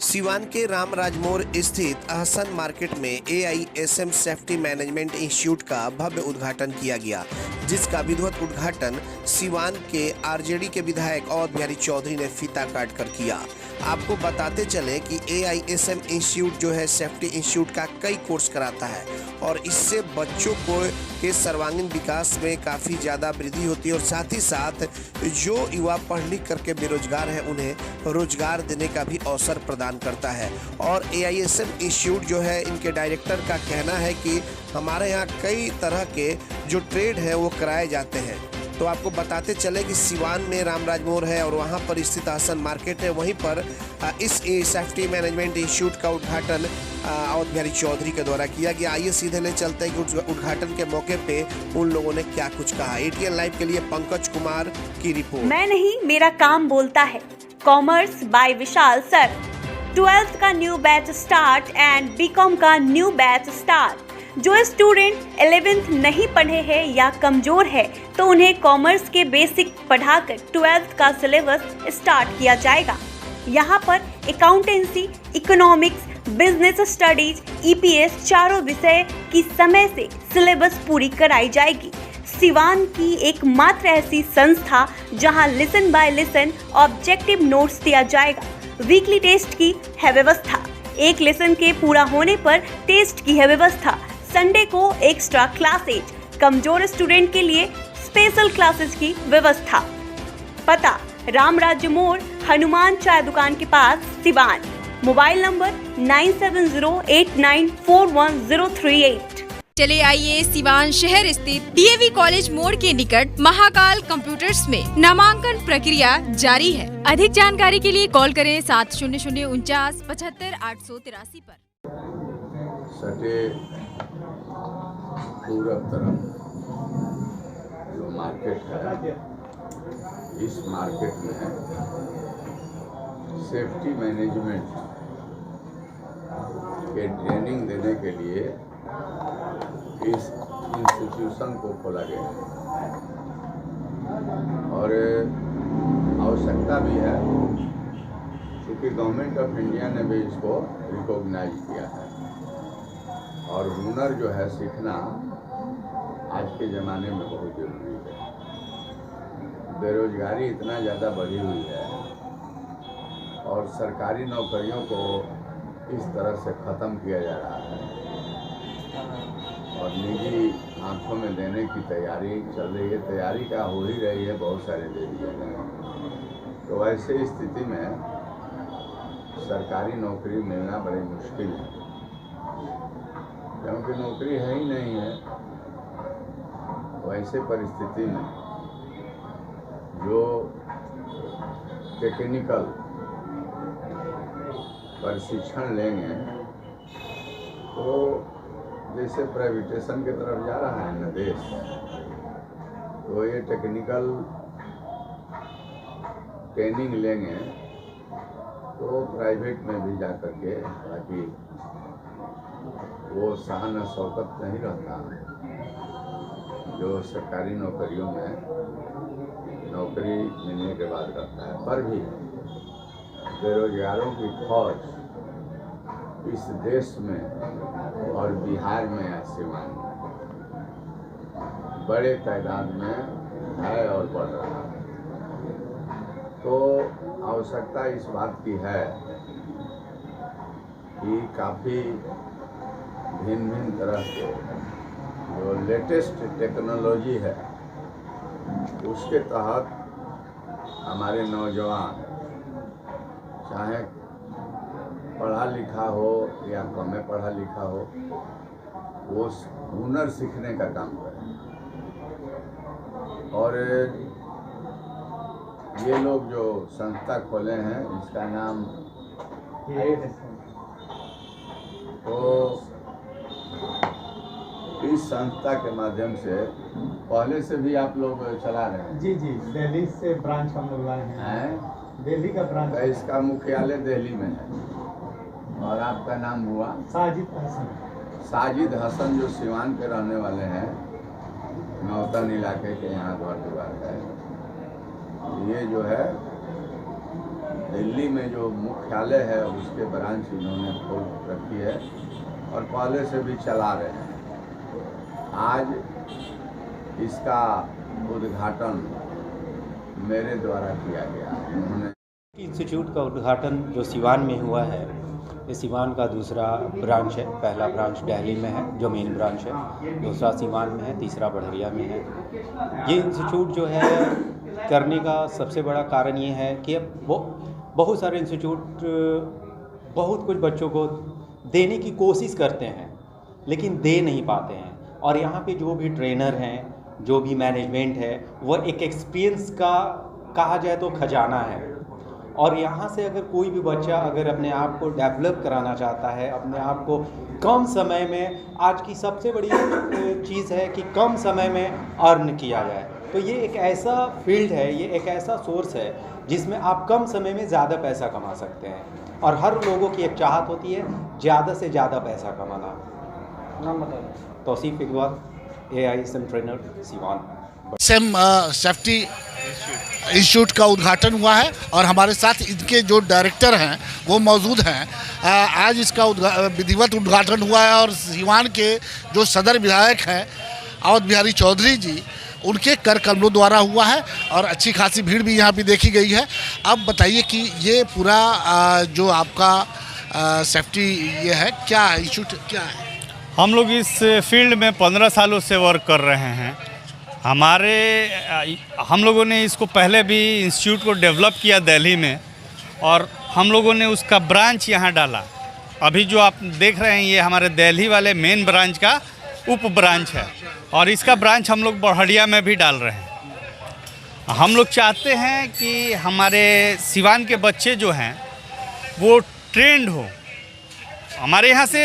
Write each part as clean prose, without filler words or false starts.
सिवान के रामराज मोड़ स्थित अहसन मार्केट में AISM सेफ्टी मैनेजमेंट इंस्टीट्यूट का भव्य उद्घाटन किया गया, जिसका विधिवत उद्घाटन सिवान के RJD के विधायक अवध बिहारी चौधरी ने फीता काट कर किया। आपको बताते चले कि AISM इंस्टीट्यूट जो है सेफ्टी इंस्टीट्यूट का कई कोर्स कराता है और इससे बच्चों को के सर्वांगीण विकास में काफ़ी ज़्यादा वृद्धि होती है और साथ ही साथ जो युवा पढ़ लिख करके बेरोजगार हैं उन्हें रोजगार देने का भी अवसर प्रदान करता है। और AISM इंस्टीट्यूट जो है, इनके डायरेक्टर का कहना है कि हमारे यहाँ कई तरह के जो ट्रेड हैं वो कराए जाते हैं। तो आपको बताते चले कि सिवान में रामराज मोड़ है और वहाँ पर स्थित अहसन मार्केट है, वहीं पर इस सेफ्टी मैनेजमेंट इंस्टीट्यूट का उद्घाटन अवध बिहारी चौधरी के द्वारा किया गया। आइए सीधे ले चलते हैं कि उद्घाटन के मौके पे उन लोगों ने क्या कुछ कहा। ATN लाइव के लिए पंकज कुमार की रिपोर्ट। मैं नहीं, मेरा काम बोलता है। Commerce by Vishal sir. 12th का new batch start and BCom का न्यू बैच स्टार्ट। जो स्टूडेंट 11th नहीं पढ़े हैं या कमजोर है तो उन्हें कॉमर्स के बेसिक पढ़ाकर 12th का सिलेबस स्टार्ट किया जाएगा। यहाँ पर accountancy, economics, business studies, EPS चारों विषय की समय से सिलेबस पूरी कराई जाएगी। सिवान की एकमात्र ऐसी संस्था जहां listen by listen objective notes दिया जाएगा। वीकली टेस्ट की है व्यवस्था। एक लेसन के पूरा होने पर टेस्ट की है व्यवस्था। संडे को एक्स्ट्रा क्लासेज, कमजोर स्टूडेंट के लिए स्पेशल क्लासेस की व्यवस्था। पता रामराज मोड़, हनुमान चाय दुकान के पास, सिवान। Mobile number 9708941038। चले आइए सिवान शहर स्थित DAV कॉलेज मोड़ के निकट महाकाल कंप्यूटर्स में नामांकन प्रक्रिया जारी है। अधिक जानकारी के लिए कॉल करें 7009475883 पर। सटे पूरब तरफ जो मार्केट है, इस मार्केट में सेफ्टी मैनेजमेंट के ट्रेनिंग देने के लिए इस इंस्टीट्यूशन को खोला गया और आवश्यकता भी है क्योंकि गवर्नमेंट ऑफ इंडिया ने भी इसको रिकॉग्नाइज किया है। और हुनर जो है सीखना आज के ज़माने में बहुत ज़रूरी है। बेरोजगारी इतना ज़्यादा बढ़ी हुई है और सरकारी नौकरियों को इस तरह से ख़त्म किया जा रहा है और निजी हाथों में देने की तैयारी चल रही है। तैयारी का हो ही रही है, बहुत सारे दे दिए गए। तो ऐसे स्थिति में सरकारी नौकरी मिलना बड़ी मुश्किल है क्योंकि नौकरी है ही नहीं है। तो ऐसे परिस्थिति में जो टेक्निकल प्रशिक्षण लेंगे तो जैसे प्राइवेटेशन की तरफ जा रहा है न देश, तो ये टेक्निकल ट्रेनिंग लेंगे तो प्राइवेट में भी जा कर के, ताकि वो शान शौकत नहीं रहता जो सरकारी नौकरियों में नौकरी मिलने के बाद रहता है। पर भी बेरोजगारों की फौज इस देश में और बिहार में या सिवान में बड़े तादाद में है और बढ़ रहा है। तो आवश्यकता इस बात की है कि काफ़ी भिन्न भिन्न तरह के जो लेटेस्ट टेक्नोलॉजी है उसके तहत हमारे नौजवान चाहे पढ़ा लिखा हो या कम पढ़ा लिखा हो, वो हुनर सीखने का काम करें। और ये लोग जो संस्था खोले हैं इसका नाम तो इस संस्था के माध्यम से पहले से भी आप लोग चला रहे हैं? जी, दिल्ली से ब्रांच हम लोग लाए हैं। दिल्ली का ब्रांच। तो इसका मुख्यालय दिल्ली में है और आपका नाम हुआ? साजिद हसन। साजिद हसन जो सिवान के रहने वाले हैं, नौतन इलाके के यहाँ घर दुआर है। ये जो है दिल्ली में जो मुख्यालय है उसके ब्रांच इन्होंने खोल रखी है और पहले से भी चला रहे हैं। आज इसका उद्घाटन मेरे द्वारा किया गया। उन्होंने इंस्टीट्यूट का उद्घाटन जो सिवान में हुआ है, ये सिवान का दूसरा ब्रांच है। पहला ब्रांच दिल्ली में है जो मेन ब्रांच है, दूसरा सिवान में है, तीसरा बढ़िया में है। ये इंस्टीट्यूट जो है करने का सबसे बड़ा कारण ये है कि वो बहुत सारे इंस्टीट्यूट बहुत कुछ बच्चों को देने की कोशिश करते हैं लेकिन दे नहीं पाते हैं। और यहाँ पे जो भी ट्रेनर हैं, जो भी मैनेजमेंट है, वो एक एक्सपीरियंस का कहा जाए तो खजाना है। और यहाँ से अगर कोई भी बच्चा अगर अपने आप को डेवलप कराना चाहता है, अपने आप को कम समय में, आज की सबसे बड़ी चीज़ है कि कम समय में अर्न किया जाए, तो ये एक ऐसा फील्ड है, ये एक ऐसा सोर्स है जिसमें आप कम समय में ज़्यादा पैसा कमा सकते हैं। और हर लोगों की एक चाहत होती है ज़्यादा से ज़्यादा पैसा कमाना। नाम बताइए। Tauseef Iqbal, AISM trainer, Siwan. SM safety institute का उद्घाटन हुआ है और हमारे साथ इनके जो डायरेक्टर हैं वो मौजूद हैं। आज इसका विधिवत उद्घाटन हुआ है और सिवान के जो सदर विधायक हैं अवध बिहारी चौधरी जी, उनके कर कमलों द्वारा हुआ है और अच्छी खासी भीड़ भी यहाँ पे देखी गई है। अब बताइए कि ये पूरा जो आपका सेफ्टी ये है, क्या इंस्टीट्यूट क्या है? हम लोग इस फील्ड में 15 सालों से वर्क कर रहे हैं। हम लोगों ने इसको पहले भी इंस्टीट्यूट को डेवलप किया दिल्ली में और हम लोगों ने उसका ब्रांच यहाँ डाला। अभी जो आप देख रहे हैं ये हमारे दिल्ली वाले मेन ब्रांच का उप ब्रांच है और इसका ब्रांच हम लोग बढ़िया में भी डाल रहे हैं। हम लोग चाहते हैं कि हमारे सिवान के बच्चे जो हैं वो ट्रेंड हो। हमारे यहाँ से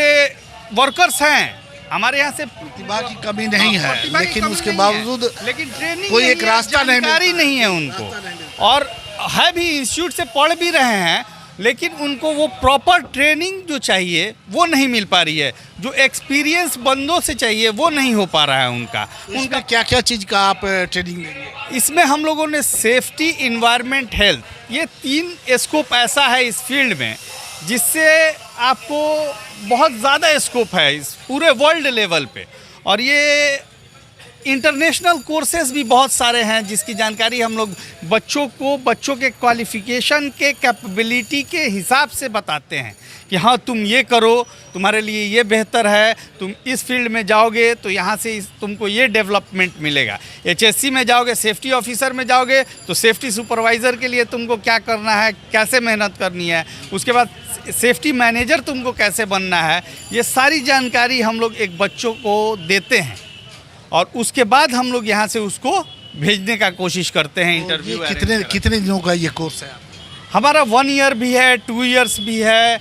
वर्कर्स हैं, हमारे यहाँ से प्रतिभा की कमी नहीं है, लेकिन उसके बावजूद लेकिन ट्रेनिंग कोई एक रास्ता नहीं है उनको। और है भी इंस्टीट्यूट से पढ़ भी रहे हैं लेकिन उनको वो प्रॉपर ट्रेनिंग जो चाहिए वो नहीं मिल पा रही है। जो एक्सपीरियंस बंदों से चाहिए वो नहीं हो पा रहा है उनका क्या क्या चीज़ का आप ट्रेनिंग देंगे? इसमें हम लोगों ने सेफ्टी, इन्वायरमेंट, हेल्थ, ये 3 स्कोप ऐसा है इस फील्ड में जिससे आपको बहुत ज़्यादा स्कोप है इस पूरे वर्ल्ड लेवल पे। और ये इंटरनेशनल कोर्सेज भी बहुत सारे हैं जिसकी जानकारी हम लोग बच्चों के क्वालिफ़िकेशन के कैपेबिलिटी के हिसाब से बताते हैं कि हाँ तुम ये करो, तुम्हारे लिए ये बेहतर है, तुम इस फील्ड में जाओगे तो यहाँ से तुमको ये डेवलपमेंट मिलेगा। HSC में जाओगे, सेफ्टी ऑफिसर में जाओगे तो सेफ्टी सुपरवाइज़र के लिए तुमको क्या करना है, कैसे मेहनत करनी है, उसके बाद सेफ्टी मैनेजर तुमको कैसे बनना है, ये सारी जानकारी हम लोग एक बच्चों को देते हैं और उसके बाद हम लोग यहाँ से उसको भेजने का कोशिश करते हैं। इंटरव्यू कितने दिनों का ये कोर्स है? हमारा 1 ईयर भी है, 2 इयर्स भी है,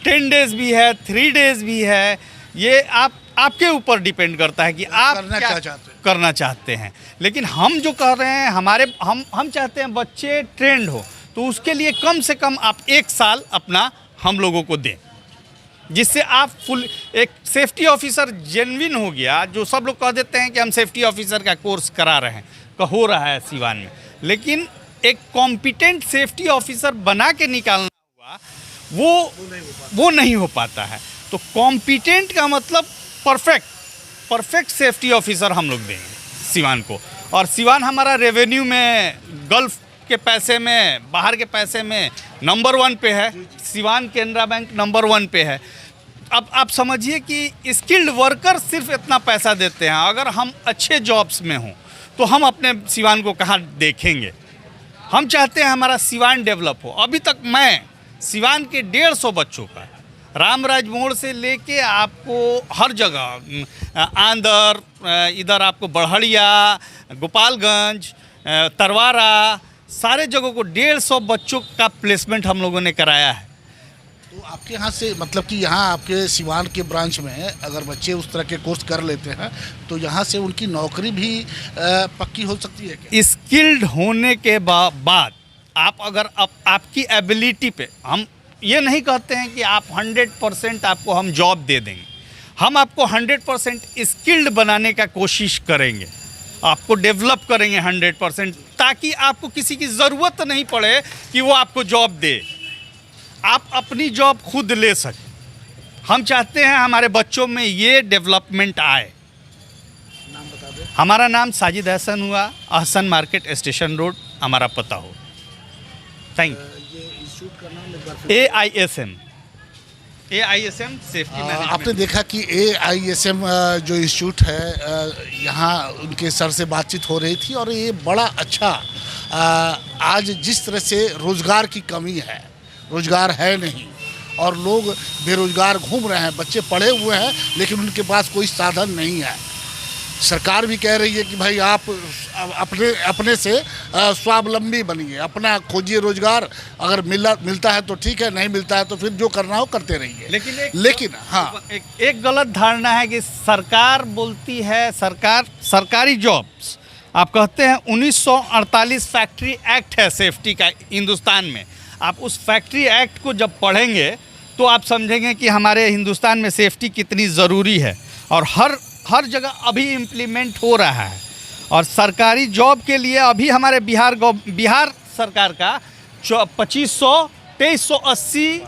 10 डेज़ भी है, 3 डेज़ भी है। ये आपके ऊपर डिपेंड करता है कि आप क्या करना चाहते हैं। लेकिन हम जो कर रहे हैं हम चाहते हैं बच्चे ट्रेंड हो, तो उसके लिए कम से कम आप 1 साल अपना हम लोगों को दें जिससे आप फुल एक सेफ्टी ऑफिसर जेन्युइन हो गया। जो सब लोग कह देते हैं कि हम सेफ्टी ऑफिसर का कोर्स करा रहे हैं, हो रहा है सिवान में, लेकिन एक कॉम्पिटेंट सेफ्टी ऑफिसर बना के निकालना हुआ वो नहीं हो पाता है। तो कॉम्पिटेंट का मतलब परफेक्ट सेफ्टी ऑफिसर हम लोग देंगे सिवान को। और सिवान हमारा रेवेन्यू में गल्फ के पैसे में, बाहर के पैसे में नंबर 1 पे है। सिवान केनरा बैंक नंबर 1 पे है। अब आप समझिए कि स्किल्ड वर्कर सिर्फ इतना पैसा देते हैं, अगर हम अच्छे जॉब्स में हों तो हम अपने सिवान को कहाँ देखेंगे। हम चाहते हैं हमारा सिवान डेवलप हो। अभी तक मैं सिवान के 150 बच्चों का रामराज मोड़ से लेके आपको हर जगह आंदर, इधर आपको बढ़िया, गोपालगंज, तरवारा, सारे जगहों को 150 बच्चों का प्लेसमेंट हम लोगों ने कराया है। तो आपके यहाँ से मतलब कि यहाँ आपके सिवान के ब्रांच में अगर बच्चे उस तरह के कोर्स कर लेते हैं तो यहाँ से उनकी नौकरी भी पक्की हो सकती है क्या? स्किल्ड होने के बाद आप अगर आपकी एबिलिटी पे, हम ये नहीं कहते हैं कि आप 100% आपको हम जॉब दे देंगे, हम आपको 100% स्किल्ड बनाने का कोशिश करेंगे, आपको डेवलप करेंगे 100%, ताकि आपको किसी की ज़रूरत नहीं पड़े कि वो आपको जॉब दे, आप अपनी जॉब खुद ले सकें। हम चाहते हैं हमारे बच्चों में ये डेवलपमेंट आए। हमारा नाम साजिद अहसन हुआ, अहसन मार्केट स्टेशन रोड हमारा पता हो। Thank you. AISM safety management. आपने देखा कि AISM जो इंस्टीट्यूट है, यहाँ उनके सर से बातचीत हो रही थी और ये बड़ा अच्छा, आज जिस तरह से रोज़गार की कमी है, रोज़गार है नहीं और लोग बेरोज़गार घूम रहे हैं, बच्चे पढ़े हुए हैं लेकिन उनके पास कोई साधन नहीं है। सरकार भी कह रही है कि भाई आप अपने से स्वावलंबी बनिए, अपना खोजिए रोजगार, अगर मिलता है तो ठीक है, नहीं मिलता है तो फिर जो करना हो करते रहिए। लेकिन हाँ, एक गलत धारणा है कि सरकार बोलती है सरकारी जॉब्स, आप कहते हैं 1948 फैक्ट्री एक्ट है सेफ्टी का हिंदुस्तान में। आप उस फैक्ट्री एक्ट को जब पढ़ेंगे तो आप समझेंगे कि हमारे हिंदुस्तान में सेफ्टी कितनी ज़रूरी है और हर जगह अभी इम्प्लीमेंट हो रहा है। और सरकारी जॉब के लिए अभी हमारे बिहार सरकार का 2380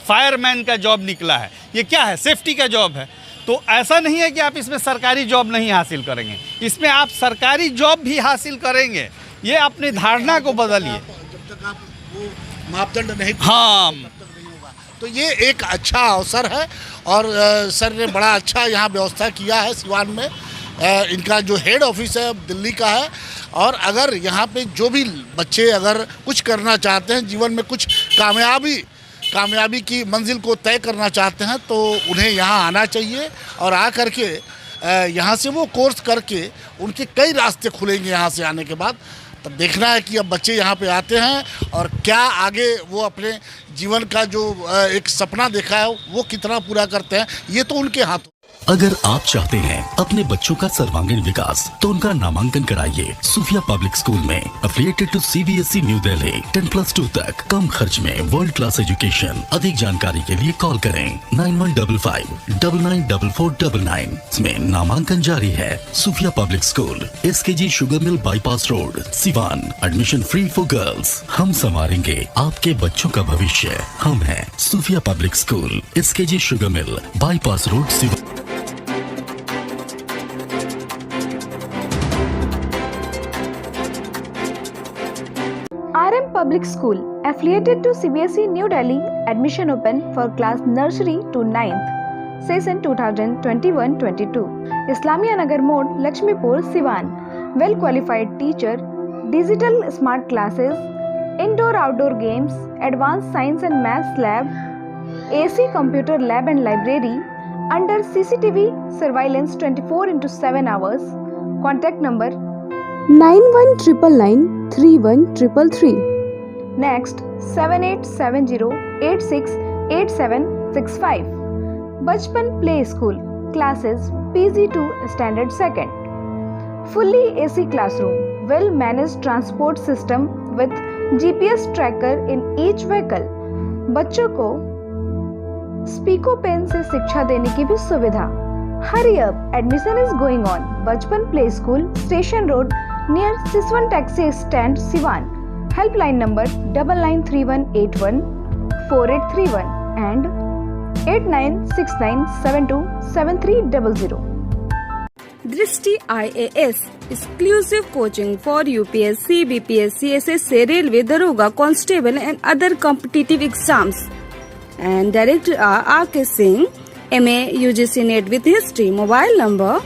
फायरमैन का जॉब निकला है। ये क्या है? सेफ्टी का जॉब है। तो ऐसा नहीं है कि आप इसमें सरकारी जॉब नहीं हासिल करेंगे, इसमें आप सरकारी जॉब भी हासिल करेंगे। ये अपनी धारणा को बदलिए। जब तक आप वो मापदंड नहीं, हाँ, तो ये एक अच्छा अवसर है और सर ने बड़ा अच्छा यहाँ व्यवस्था किया है सिवान में। इनका जो हेड ऑफिस है दिल्ली का है और अगर यहाँ पे जो भी बच्चे अगर कुछ करना चाहते हैं, जीवन में कुछ कामयाबी की मंजिल को तय करना चाहते हैं तो उन्हें यहाँ आना चाहिए और आ करके यहाँ से वो कोर्स करके उनके कई रास्ते खुलेंगे यहाँ से आने के बाद। तब देखना है कि अब बच्चे यहाँ पे आते हैं और क्या आगे वो अपने जीवन का जो एक सपना देखा है वो कितना पूरा करते हैं, ये तो उनके हाथों। अगर आप चाहते हैं अपने बच्चों का सर्वांगीण विकास तो उनका नामांकन कराइए सूफिया पब्लिक स्कूल में, affiliated to CBSE new Delhi. 10+2 तक कम खर्च में वर्ल्ड क्लास एजुकेशन। अधिक जानकारी के लिए कॉल करें 9155994499। इसमें नामांकन जारी है। Sufia public school, SKG sugar mill bypass road, Siwan. Admission free for girls. हम संवारेंगे आपके बच्चों का भविष्य। हम हैं Sufia public school, SKG sugar mill bypass road, Siwan. RM Public School, affiliated to CBSE New Delhi, admission open for class nursery to 9th, session 2021-22. Islamia Nagar Mode, Lakshmipur, Siwan. Well qualified teacher, digital smart classes, indoor-outdoor games, advanced science and maths lab, AC computer lab and library, under CCTV surveillance 24/7 hours. Contact number 9199931333. Next 7870868765. Bachpan Play School, classes PG to Standard 2nd. Fully AC classroom, well managed transport system with GPS tracker in each vehicle. बच्चों को स्पीको pen से शिक्षा देने की भी सुविधा। Hurry up! Admission is going on. Bachpan Play School, Station Road, near Siswan Taxi Stand, Siwan. Helpline number 9931814831 and 8969727300. Drishti IAS, exclusive coaching for UPSC, BPSC, SSC, Railway, Daroga, Constable and other competitive exams. And Director R.K. Singh, MA UGC NET with History. Mobile number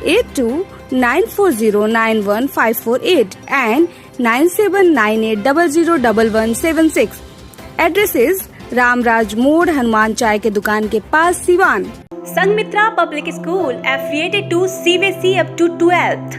8294091548 and 9798001176. Address is Ramraj मोड़, हनुमान चाय के दुकान के पास, Siwan. Sanghamitra public school affiliated to CBSE up to 12th,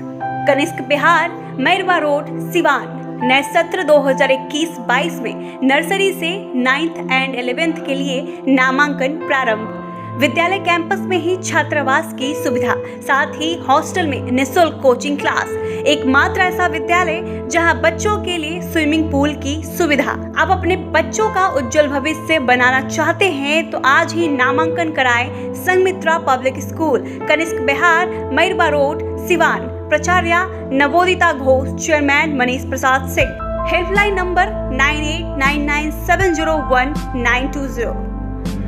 Kanishka Bihar, Mairwa road, Siwan. नए सत्र 2021-22 में nursery से 9th एंड 11th के लिए नामांकन प्रारंभ। विद्यालय कैंपस में ही छात्रावास की सुविधा, साथ ही हॉस्टल में निःशुल्क कोचिंग क्लास। एकमात्र ऐसा विद्यालय जहां बच्चों के लिए स्विमिंग पूल की सुविधा। आप अपने बच्चों का उज्जवल भविष्य बनाना चाहते हैं तो आज ही नामांकन कराएं Sanghamitra public school, Kanishka Bihar, Mairwa road, Siwan. प्राचार्य Navodita Ghosh, chairman Manish Prasad Singh. Helpline number 9899701920,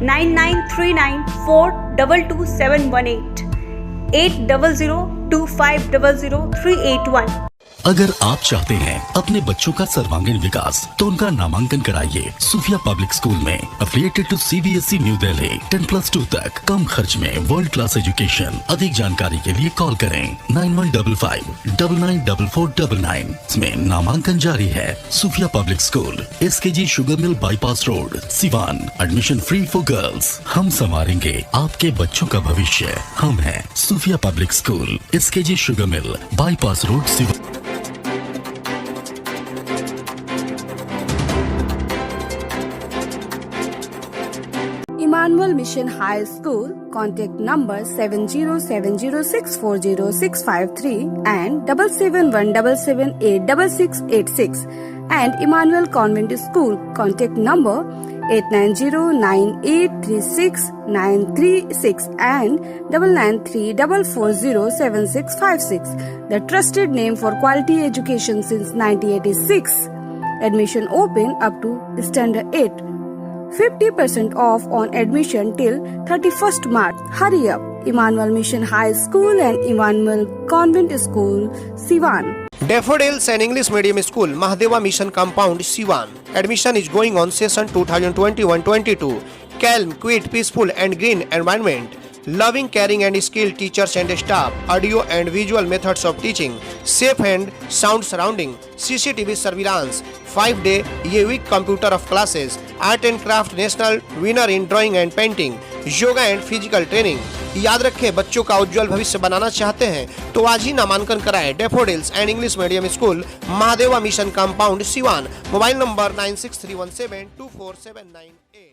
9939422718, 8002500381। अगर आप चाहते हैं अपने बच्चों का सर्वांगीण विकास तो उनका नामांकन कराइए सूफिया पब्लिक स्कूल में, affiliated to CBSE new Delhi. 10+2 तक कम खर्च में वर्ल्ड क्लास एजुकेशन। अधिक जानकारी के लिए कॉल करें 9155994499। इसमें नामांकन जारी है। Sufia public school, SKG sugar mill bypass road, Siwan. Admission free for girls. हम संवारेंगे आपके बच्चों का भविष्य। हम हैं Sufia public school, SKG sugar mill bypass road, Siwan. Emmanuel Mission High School, contact number 7070640653 and 7717786686, and Emmanuel Convent School, contact number 8909836936 and 9934407656. The trusted name for quality education since 1986. Admission open up to standard 8. 50% off on admission till 31st March. Hurry up! Emmanuel Mission High School and Emmanuel Convent School, Siwan. Daffodils and English Medium School, Mahadeva Mission Compound, Siwan. Admission is going on session 2021-22. Calm, quiet, peaceful and green environment. Loving, caring and skilled teachers and staff. Audio and visual methods of teaching. Safe and sound surrounding. CCTV surveillance. 5-day week computer of classes. Art and craft national winner in drawing and painting. Yoga and physical training. याद रखें, बच्चों का उज्जवल भविष्य बनाना चाहते हैं तो आज ही नामांकन कराएं। Daffodils and English medium school, Mahadeva mission compound, Siwan. Mobile number 9631724798।